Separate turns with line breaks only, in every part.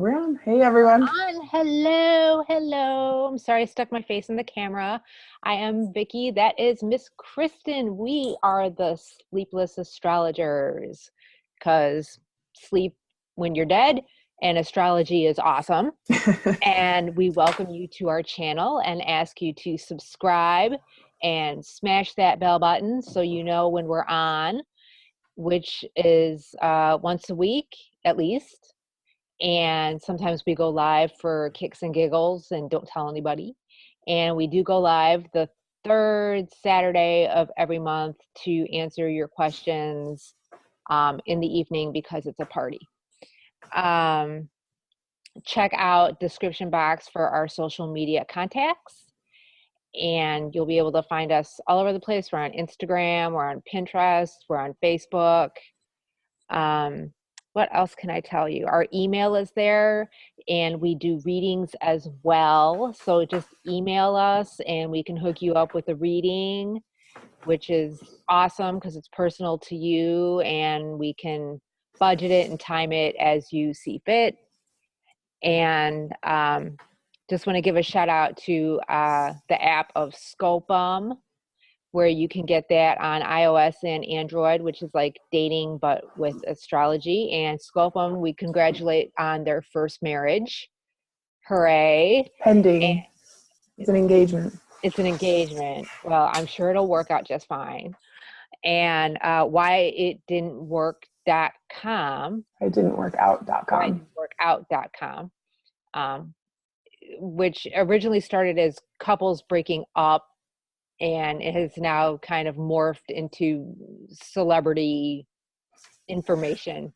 We're on. Hey, everyone.
Hello. I'm sorry I stuck my face in the camera. I am Vickie. That is Miss Kristin. We are the Sleepless Astrologers because sleep when you're dead and astrology is awesome. And we welcome you to our channel and ask you to subscribe and smash that bell button so you know when we're on, which is once a week at least. And sometimes we go live for kicks and giggles and don't tell anybody. And we do go live the third Saturday of every month to answer your questions in the evening because it's a party. Check out description box for our social media contacts, and you'll be able to find us all over the place. We're on Instagram, we're on Pinterest, we're on Facebook. What else can I tell you? Our email is there, and we do readings as well. So just email us and we can hook you up with a reading, which is awesome because it's personal to you and we can budget it and time it as you see fit. And just want to give a shout out to the app of Scopum, where you can get that on iOS and Android, which is like dating, but with astrology. And Scopum, we congratulate on their first marriage. Hooray.
Pending. It's an engagement.
It's an engagement. Well, I'm sure it'll work out just fine. And whyitdidn'twork.com.
It didn't work out.com.
Whyitdidn'tworkout.com, which originally started as couples breaking up, and it has now kind of morphed into celebrity information.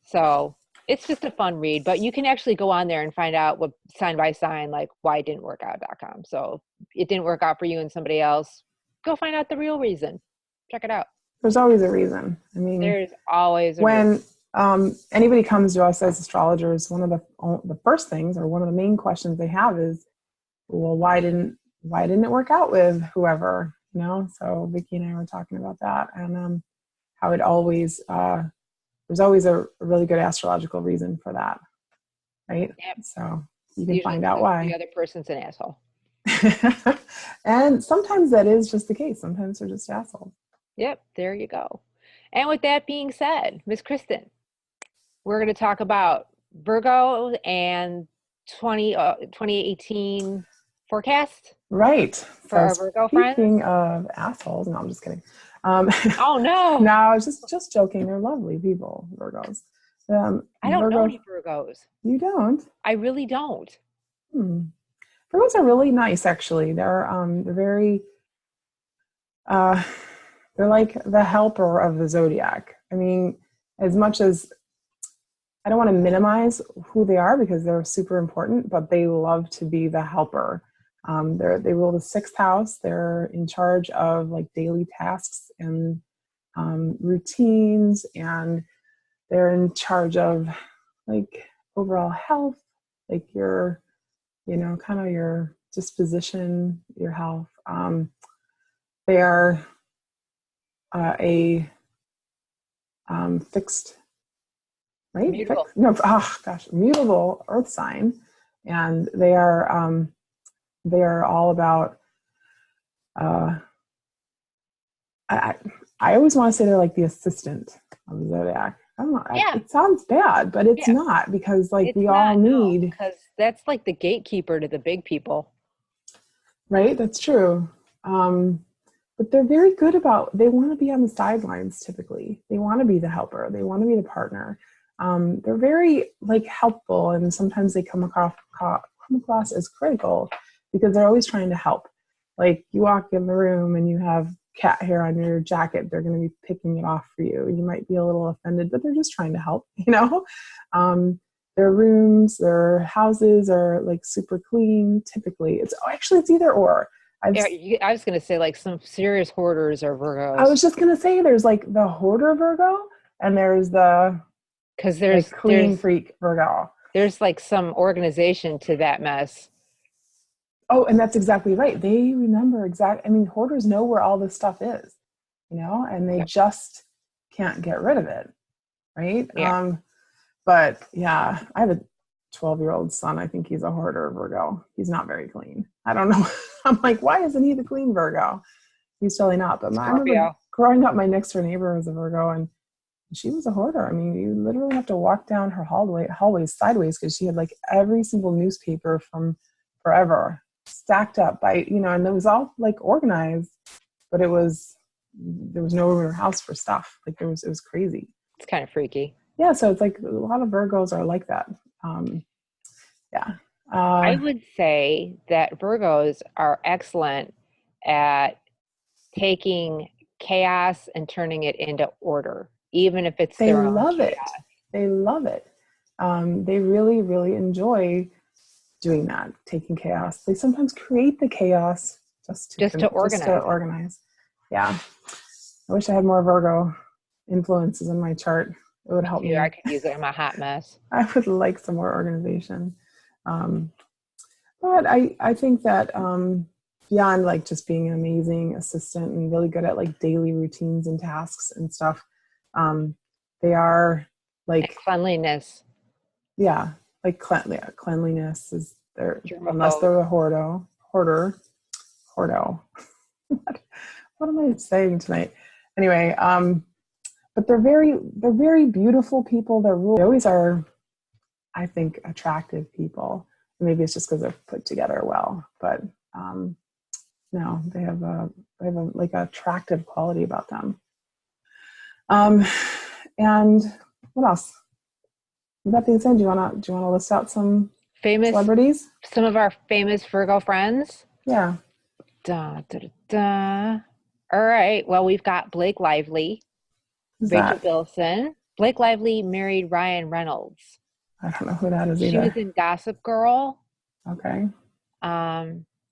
So it's just a fun read, but you can actually go on there and find out what sign by sign, like why it didn't work out.com. So it didn't work out for you and somebody else. Go find out the real reason. Check it out.
There's always a reason. I mean,
there's always a
when
reason.
Anybody comes to us as astrologers, one of the first things, or one of the main questions they have is, well, why didn't it work out with whoever, So Vickie and I were talking about that, and how it always, there's always a really good astrological reason for that, right?
Yep.
So you can find out why.
The other person's an asshole.
And sometimes that is just the case. Sometimes they're just assholes.
Yep, there you go. And with that being said, Miss Kristin, we're going to talk about Virgo and 2018 forecast.
Right.
For our Virgo friends.
Speaking of assholes, no, I'm just kidding.
Oh no!
No, I was just joking. They're lovely people, Virgos.
I don't know any Virgos.
You don't?
I really don't.
Virgos are really nice, actually. They're very. They're like the helper of the zodiac. I mean, as much as I don't want to minimize who they are because they're super important, but they love to be the helper. They rule the sixth house. They're in charge of like daily tasks and routines, and they're in charge of like overall health, like your, kind of your disposition, your health. They are a fixed, right?
Mutable.
Mutable earth sign, and they are all about. I always want to say they're like the assistant of the zodiac. I don't know.
Yeah.
It sounds bad, but it's not, because we all need.
Because that's like the gatekeeper to the big people.
Right, that's true. But they're very good they want to be on the sidelines typically. They want to be the helper. They want to be the partner. They're very like helpful, and sometimes they come across as critical because they're always trying to help. Like you walk in the room and you have cat hair on your jacket, they're going to be picking it off for you. You might be a little offended, but they're just trying to help, Their rooms, their houses are like super clean. Typically, it's either or.
I was going to say like some serious hoarders are Virgos.
I was just going to say there's like the hoarder Virgo, and there's clean freak Virgo.
There's like some organization to that mess.
Oh, and that's exactly right. They remember hoarders know where all this stuff is, and they just can't get rid of it. Right.
Yeah.
But yeah, I have 12-year-old son, I think he's a hoarder Virgo. He's not very clean. I don't know. I'm like, why isn't he the clean Virgo? He's totally not. But I remember
Scorpio.
growing up, my next door neighbor was a Virgo, and she was a hoarder. I mean, you literally have to walk down her hallways sideways because she had like every single newspaper from forever stacked up by, and it was all like organized, but there was no room in her house for stuff. Like it was crazy.
It's kind of freaky.
Yeah. So it's like a lot of Virgos are like that. Yeah.
I would say that Virgos are excellent at taking chaos and turning it into order, even if it's
They
their own
love
chaos.
it. They love it. They really, really enjoy doing that, taking chaos. They sometimes create the chaos just to organize. Yeah. I wish I had more Virgo influences in my chart. It would help me.
I could use it. I'm a hot mess.
I would like some more organization. But I think that beyond like just being an amazing assistant and really good at like daily routines and tasks and stuff, they are like
and cleanliness.
Yeah, like cleanliness is there, unless they're a hoarder. What am I saying tonight? Anyway, but they're very beautiful people. They always are, I think, attractive people. Maybe it's just because they're put together well, but no, they have a like attractive quality about them. And what else? With that being said, do you wanna list out some famous celebrities?
Some of our famous Virgo friends.
Yeah.
All right. Well, we've got Blake Lively, Rachel Bilson. Blake Lively married Ryan Reynolds.
I don't know who that is either.
She was in Gossip Girl.
Okay.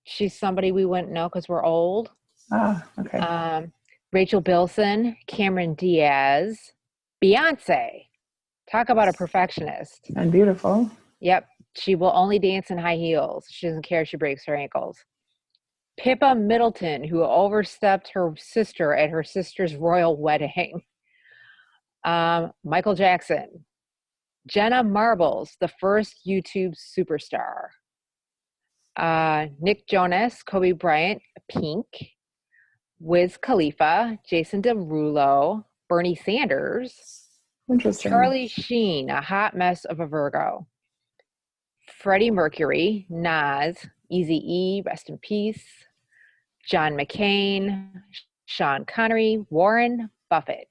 She's somebody we wouldn't know because we're old.
Ah, okay.
Rachel Bilson, Cameron Diaz, Beyonce. Talk about a perfectionist.
And beautiful.
Yep. She will only dance in high heels. She doesn't care if she breaks her ankles. Pippa Middleton, who overstepped her sister at her sister's royal wedding. Michael Jackson. Jenna Marbles, the first YouTube superstar. Nick Jonas, Kobe Bryant, Pink. Wiz Khalifa, Jason Derulo, Bernie Sanders.
Interesting.
Charlie Sheen, a hot mess of a Virgo. Freddie Mercury, Nas, Eazy-E, rest in peace. John McCain, Sean Connery, Warren Buffett.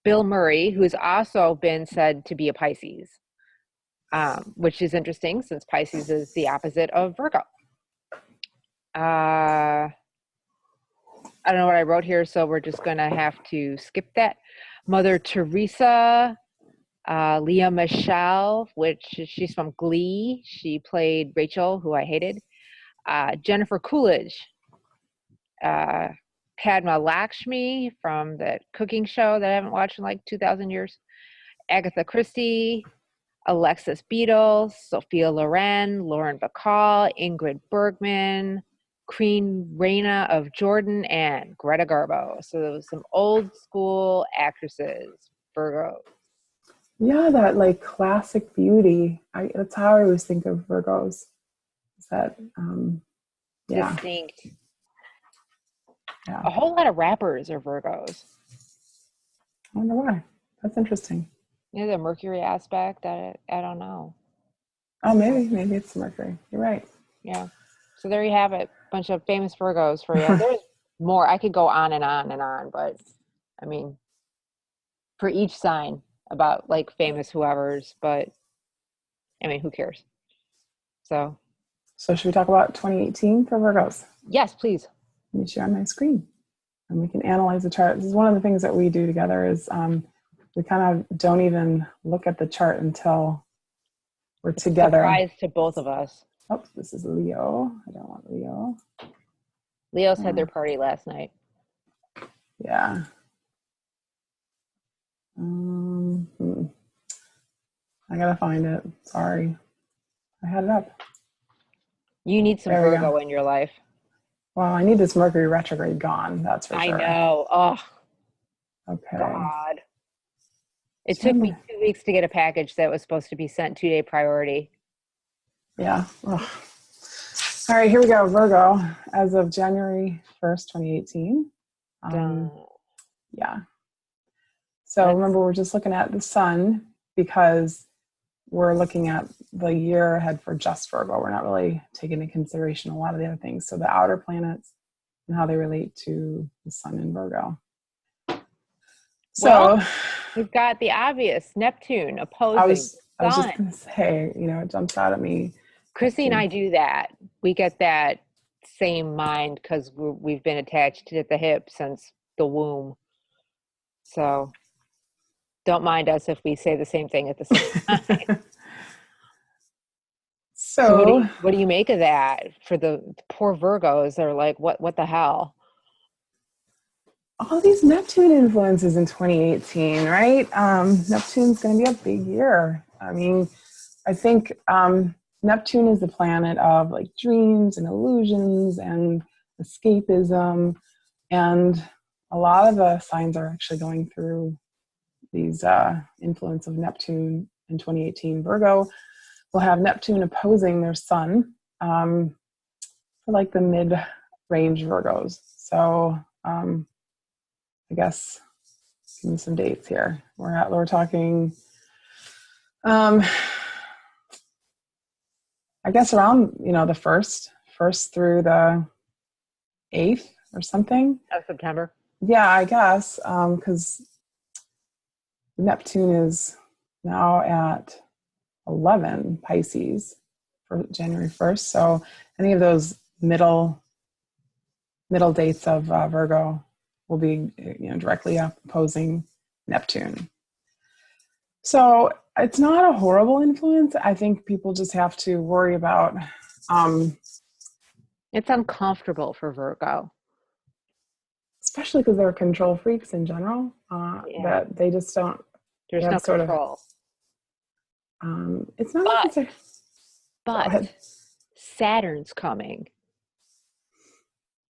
Bill Murray, who's also been said to be a Pisces, which is interesting since Pisces is the opposite of Virgo. I don't know what I wrote here, so we're just going to have to skip that. Mother Teresa, Leah Michelle, which she's from Glee. She played Rachel, who I hated. Jennifer Coolidge, Padma Lakshmi from that cooking show that I haven't watched in like 2,000 years. Agatha Christie, Alexis Beadle, Sophia Loren, Lauren Bacall, Ingrid Bergman, Queen Reina of Jordan, and Greta Garbo. So there was some old school actresses, Virgos.
Yeah, that like classic beauty. That's how I always think of Virgos. Is that
distinct.
Yeah.
A whole lot of rappers are Virgos.
I wonder why. That's interesting.
Yeah, the Mercury aspect. I don't know.
Oh, maybe it's Mercury. You're right.
Yeah. So there you have it. Bunch of famous Virgos for you. There's more. I could go on and on and on, but I mean, for each sign about like famous whoever's, but I mean, who cares? So
should we talk about 2018 for Virgos?
Yes, please.
Let me share on my screen and we can analyze the chart. This is one of the things that we do together is we kind of don't even look at the chart until we're together.
Surprise to both of us.
Oh, this is Leo. I don't want Leo.
Leo's had their party last night.
Yeah. I gotta find it. Sorry. I had it up.
You need some Virgo in your life.
Well, I need this Mercury retrograde gone. That's for sure.
I know. Oh.
Okay.
God. It
Do you
took me
remember?
2 weeks to get a package that was supposed to be sent 2-day priority.
Yeah. Ugh. All right, here we go. Virgo, as of January 1st, 2018. Um,
Dun.
yeah. So
Let's,
remember, we're just looking at the sun because we're looking at the year ahead for just Virgo. We're not really taking into consideration a lot of the other things. So the outer planets and how they relate to the sun in Virgo.
well,
So
we've got the obvious Neptune
I
opposing
was I
the
was just
sun.
gonna say, it jumps out at me.
Chrissy and
Neptune.
I do that. We get that same mind because we've been attached at the hip since the womb. So don't mind us if we say the same thing at the same time. So
So
what do you make of that for the poor Virgos? They're like, what the hell?
all these Neptune influences in 2018, right? Neptune's going to be a big year. I mean, I think Neptune is the planet of like dreams and illusions and escapism. And a lot of the signs are actually going through these influence of Neptune in 2018. Virgo will have Neptune opposing their sun for like the mid-range Virgos. So I guess give me some dates here. We're talking I guess around the first through the 8th or something.
Of September.
Yeah, I guess because Neptune is now at 11 Pisces for January 1st. So any of those middle dates of Virgo will be directly opposing Neptune. So it's not a horrible influence. I think people just have to worry about
It's uncomfortable for Virgo.
especially because they're control freaks in general,
Yeah,
that they just don't, they
there's no
have sort of,
control.
it's not like
But
it's a, go
but
ahead.
Saturn's coming.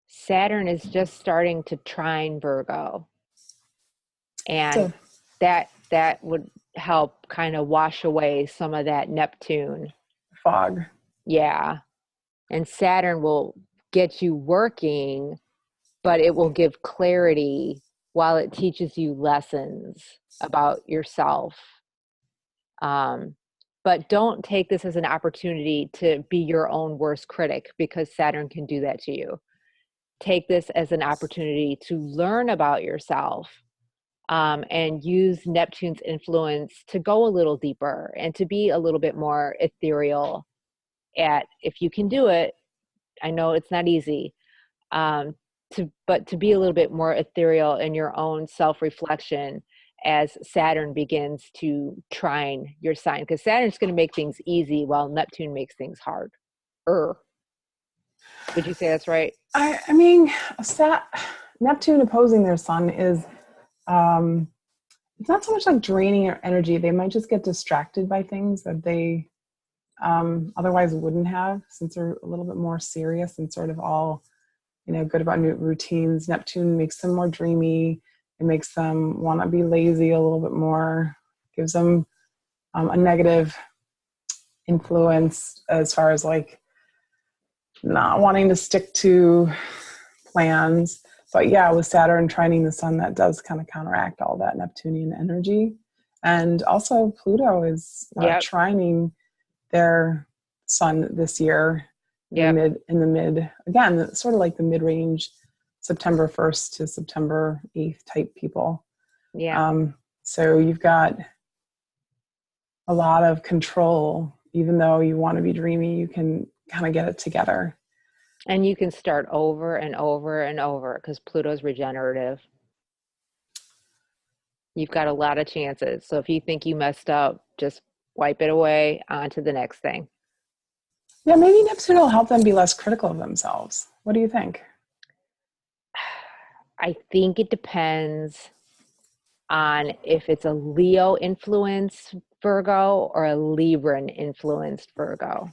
Saturn is just starting to trine Virgo, and
So,
that would help kind of wash away some of that Neptune.
fog.
Yeah. And Saturn will get you working, but it will give clarity while it teaches you lessons about yourself. Um, but don't take this as an opportunity to be your own worst critic because Saturn can do that to you. Take this as an opportunity to learn about yourself, and use Neptune's influence to go a little deeper and to be a little bit more ethereal. If you can do it, I know it's not easy, but to be a little bit more ethereal in your own self-reflection as Saturn begins to trine your sign, because Saturn's going to make things easy while Neptune makes things hard. Would you say that's right?
I mean, Neptune opposing their sun is, um, it's not so much like draining your energy. They might just get distracted by things that they otherwise wouldn't have, since they're a little bit more serious and sort of all, good about new routines. Neptune makes them more dreamy. It makes them want to be lazy a little bit more, gives them a negative influence as far as like not wanting to stick to plans. But yeah, with Saturn trining the sun, that does kind of counteract all that Neptunian energy. And also Pluto is
Yep.
trining their sun this year
Yep.
in the mid, again, sort of like the mid-range September 1st to September 8th type people.
Yeah.
So you've got a lot of control. Even though you want to be dreamy, you can kind of get it together.
And you can start over and over and over because Pluto's regenerative. You've got a lot of chances. So if you think you messed up, just wipe it away, on to the next thing.
Yeah, maybe Neptune will help them be less critical of themselves. What do you think?
I think it depends on if it's a Leo influenced Virgo or a Libran influenced Virgo.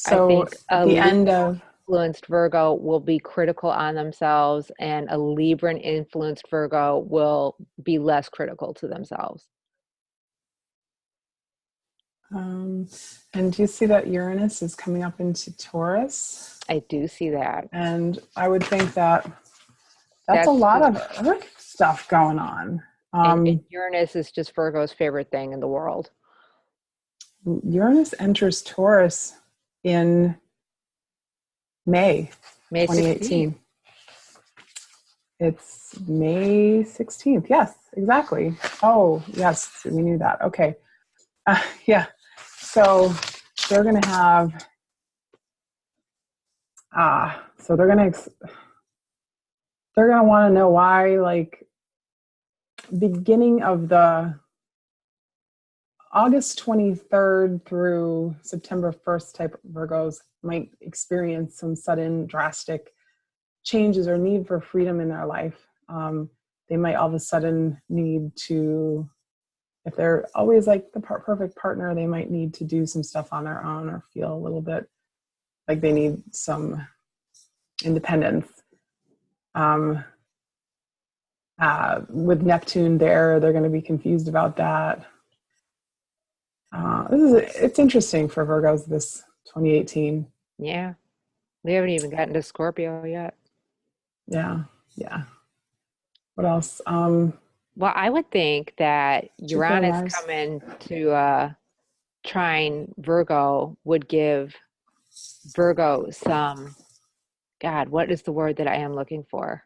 I
So
think
at
a
the end
Leo
of
influenced Virgo will be critical on themselves, and a Libran influenced Virgo will be less critical to themselves.
And do you see that Uranus is coming up into Taurus?
I do see that.
And I would think that that's a
That's
lot of Earth stuff going on.
and Uranus is just Virgo's favorite thing in the world.
Uranus enters Taurus in May 2018.
16th.
It's May 16th. Yes, exactly. Oh, yes, we knew that. Okay. Yeah. So they're going to have, so they're going to want to know why, like, beginning of the August 23rd through September 1st type Virgos might experience some sudden drastic changes or need for freedom in their life. They might all of a sudden need to, if they're always like the perfect partner, they might need to do some stuff on their own or feel a little bit like they need some independence. With Neptune there, they're going to be confused about that. It's interesting for Virgos this 2018.
Yeah. We haven't even gotten to Scorpio yet.
Yeah. What else?
Well, I would think that Uranus
Mars.
coming to trine Virgo would give Virgo some, God, what is the word that I am looking for?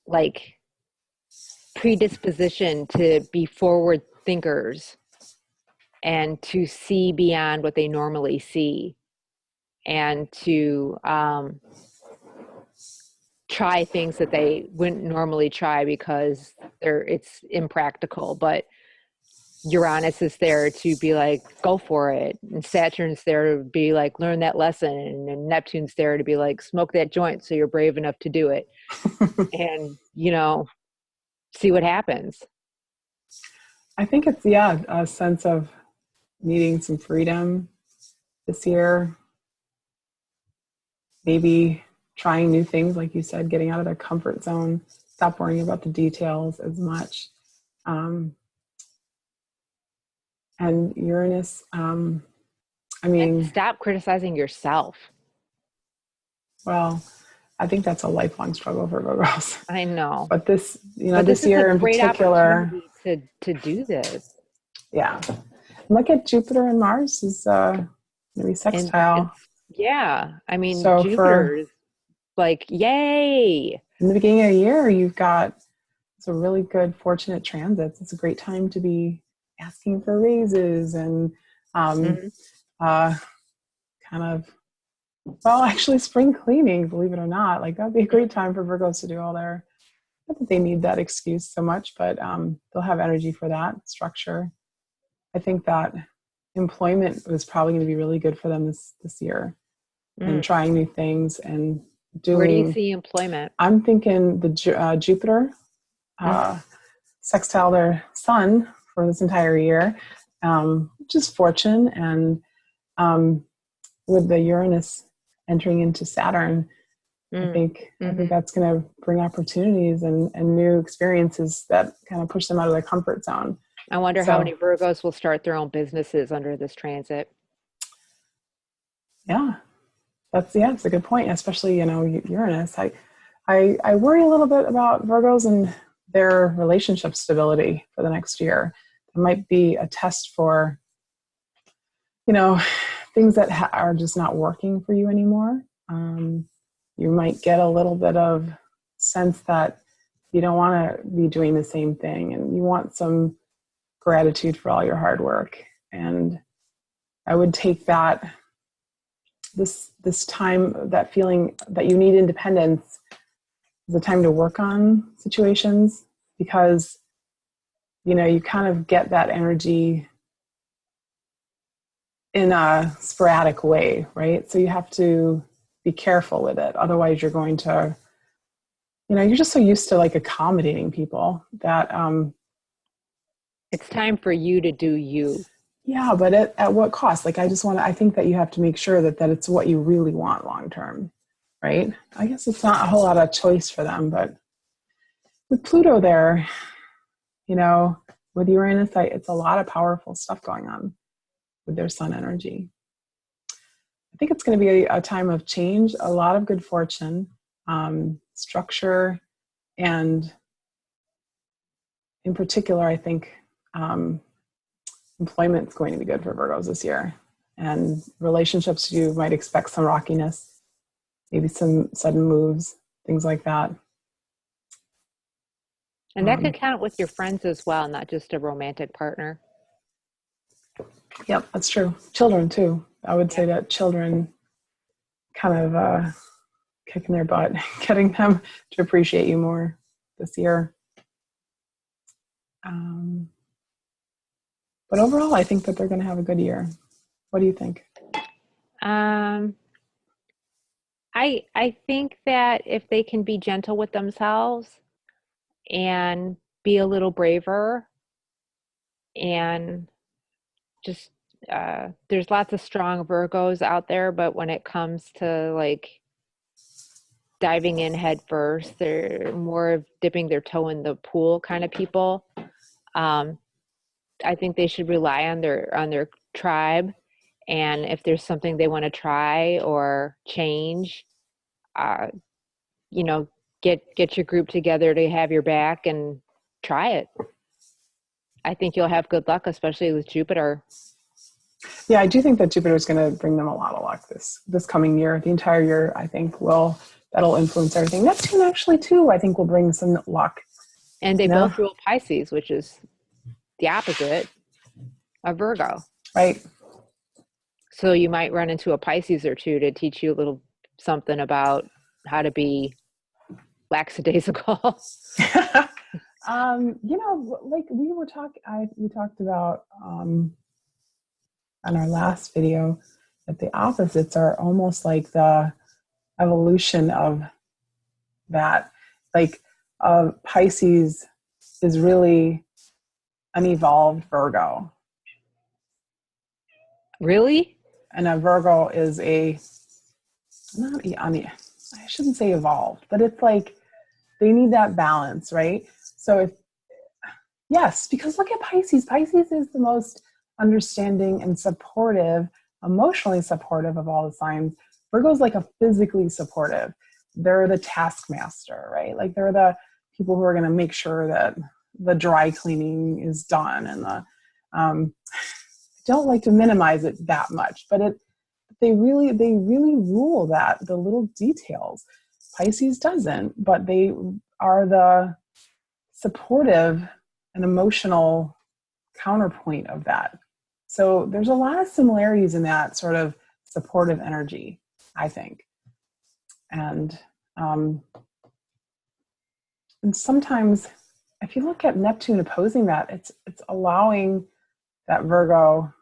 Like predisposition to be forward thinkers and to see beyond what they normally see, and to try things that they wouldn't normally try because it's impractical. But Uranus is there to be like, go for it. And Saturn's there to be like, learn that lesson. And Neptune's there to be like, smoke that joint so you're brave enough to do it. And, see what happens.
I think it's, a sense of needing some freedom this year. Maybe trying new things, like you said, getting out of their comfort zone, stop worrying about the details as much. And Uranus,
And stop criticizing yourself.
Well, I think that's a lifelong struggle for Virgos.
I know.
But this, this year in particular,
to do this.
Yeah. Look at Jupiter and Mars is maybe sextile.
I mean,
so
Jupiter is like, yay.
In the beginning of the year, you've got some really good, fortunate transits. It's a great time to be asking for raises and kind of, well, actually spring cleaning, believe it or not. Like, that'd be a great time for Virgos to do all their, not that they need that excuse so much, but they'll have energy for that structure. I think that employment was probably going to be really good for them this year, and trying new things and doing.
Where do you see employment?
I'm thinking the Jupiter sextile their sun for this entire year, which is fortune, and with the Uranus entering into Saturn, I think that's going to bring opportunities and new experiences that kind of push them out of their comfort zone.
I wonder how many Virgos will start their own businesses under this transit.
Yeah, it's a good point, especially, Uranus. I worry a little bit about Virgos and their relationship stability for the next year. It might be a test for, things that are just not working for you anymore. You might get a little bit of sense that you don't want to be doing the same thing, and you want some gratitude for all your hard work. And I would take that this time, that feeling that you need independence, is a time to work on situations, because you kind of get that energy in a sporadic way, right? So you have to be careful with it. Otherwise you're going to, you're just so used to like accommodating people that
it's time for you to do you.
Yeah, but at what cost? Like, I think that you have to make sure that it's what you really want long term, right? I guess it's not a whole lot of choice for them, but with Pluto there, you know, with Uranus, it's a lot of powerful stuff going on with their sun energy. I think it's going to be a time of change, a lot of good fortune, structure, and in particular, I think employment's going to be good for Virgos this year. And relationships, you might expect some rockiness, maybe some sudden moves, things like that.
And that could count with your friends as well, not just a romantic partner.
Yep, that's true. Children too. I would say that children kind of kicking their butt, getting them to appreciate you more this year. But overall, I think that they're going to have a good year. What do you think?
I think that if they can be gentle with themselves and be a little braver and just there's lots of strong Virgos out there, but when it comes to like diving in head first, they're more of dipping their toe in the pool kind of people. Um, I think they should rely on their tribe, and if there's something they want to try or change, uh, you know, get your group together to have your back and try it. I think you'll have good luck, especially with Jupiter.
Yeah, I do think that Jupiter is going to bring them a lot of luck this coming year. The entire year, I think, that'll influence everything. Neptune actually too, I think, will bring some luck.
And they both rule Pisces, which is the opposite of Virgo.
Right.
So you might run into a Pisces or two to teach you a little something about how to be lackadaisical.
Like we talked about on our last video, that the opposites are almost like the evolution of that. Like Pisces is really an evolved Virgo.
Really?
And a Virgo is I shouldn't say evolved, but it's like they need that balance, right? So yes, because look at Pisces. Pisces is the most understanding and supportive, emotionally supportive of all the signs. Virgo's like a physically supportive. They're the taskmaster, right? Like they're the people who are going to make sure that the dry cleaning is done, and I don't like to minimize it that much, but they really rule the little details. Pisces doesn't, but they are the supportive and emotional counterpoint of that. So there's a lot of similarities in that sort of supportive energy, I think. And sometimes if you look at Neptune opposing that, it's allowing that Virgo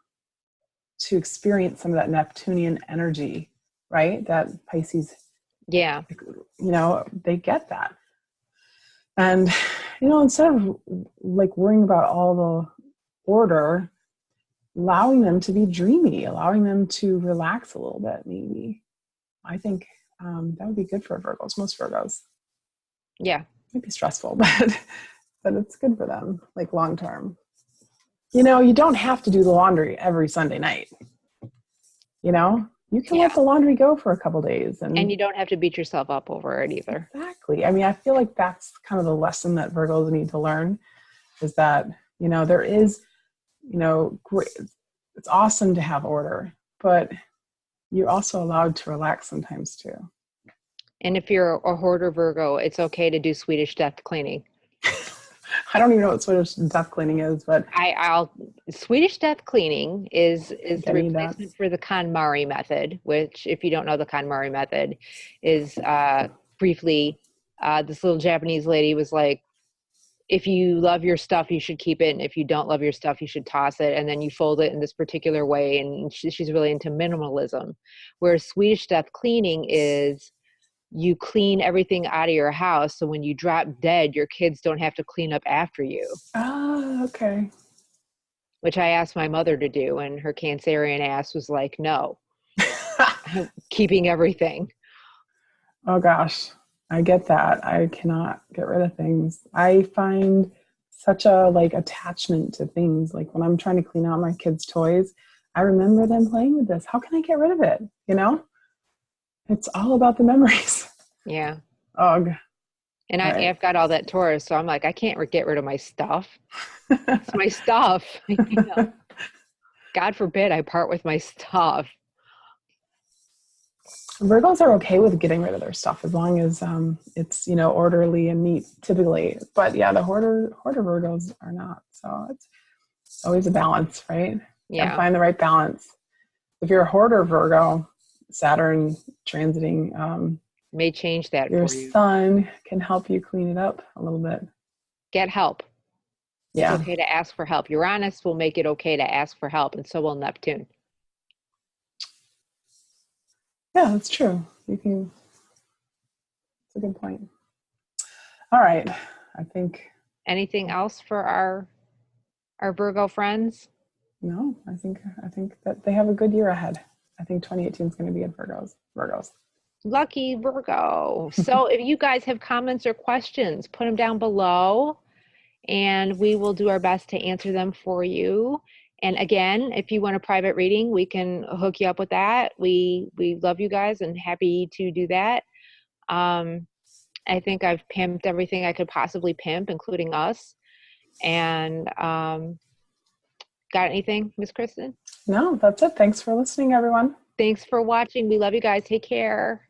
to experience some of that Neptunian energy, right? That Pisces,
yeah,
they get that. And, instead of like worrying about all the order, allowing them to be dreamy, allowing them to relax a little bit, maybe. I think that would be good for Virgos, most Virgos.
Yeah.
It might be stressful, but it's good for them, like long term. You don't have to do the laundry every Sunday night. You can let the laundry go for a couple days.
And you don't have to beat yourself up over it either.
Exactly. I mean, I feel like that's kind of the lesson that Virgos need to learn, is that, there is, great, it's awesome to have order, but you're also allowed to relax sometimes too.
And if you're a hoarder Virgo, it's okay to do Swedish death cleaning.
I don't even know what Swedish death cleaning is, but
Swedish death cleaning is the replacement for the KonMari method, which, if you don't know, the KonMari method is briefly, this little Japanese lady was like, if you love your stuff, you should keep it, and if you don't love your stuff, you should toss it, and then you fold it in this particular way. And she's really into minimalism, whereas Swedish death cleaning is, you clean everything out of your house, so when you drop dead, your kids don't have to clean up after you.
Ah, okay.
which I asked my mother to do, and her Cancerian ass was like, no, I'm keeping everything.
Oh gosh, I get that. I cannot get rid of things. I find such a like attachment to things. Like when I'm trying to clean out my kids' toys, I remember them playing with this. How can I get rid of it? You know? It's all about the memories.
Yeah.
Ugh.
And
All right.
I've got all that Taurus, so I'm like, I can't get rid of my stuff. It's my stuff. God forbid I part with my stuff.
Virgos are okay with getting rid of their stuff as long as it's orderly and neat typically. But yeah, the hoarder Virgos are not. So it's always a balance, right? Got to
Yeah.
find the right balance. If you're a hoarder Virgo, Saturn transiting
May change that
your
for you.
sun can help you clean it up a little bit.
Get help. It's
Yeah,
okay to ask for help. Uranus will make it okay to ask for help, and so will Neptune.
yeah, that's true. You can. It's a good point. All right, I think.
Anything else for our Virgo friends?
No, I think that they have a good year ahead. I think 2018 is going to be in Virgos. Virgos.
Lucky Virgo. So if you guys have comments or questions, put them down below and we will do our best to answer them for you. And again, if you want a private reading, we can hook you up with that. We love you guys and happy to do that. I think I've pimped everything I could possibly pimp, including us. And got anything, Miss Kristin?
No, that's it. Thanks for listening, everyone.
Thanks for watching. We love you guys. Take care.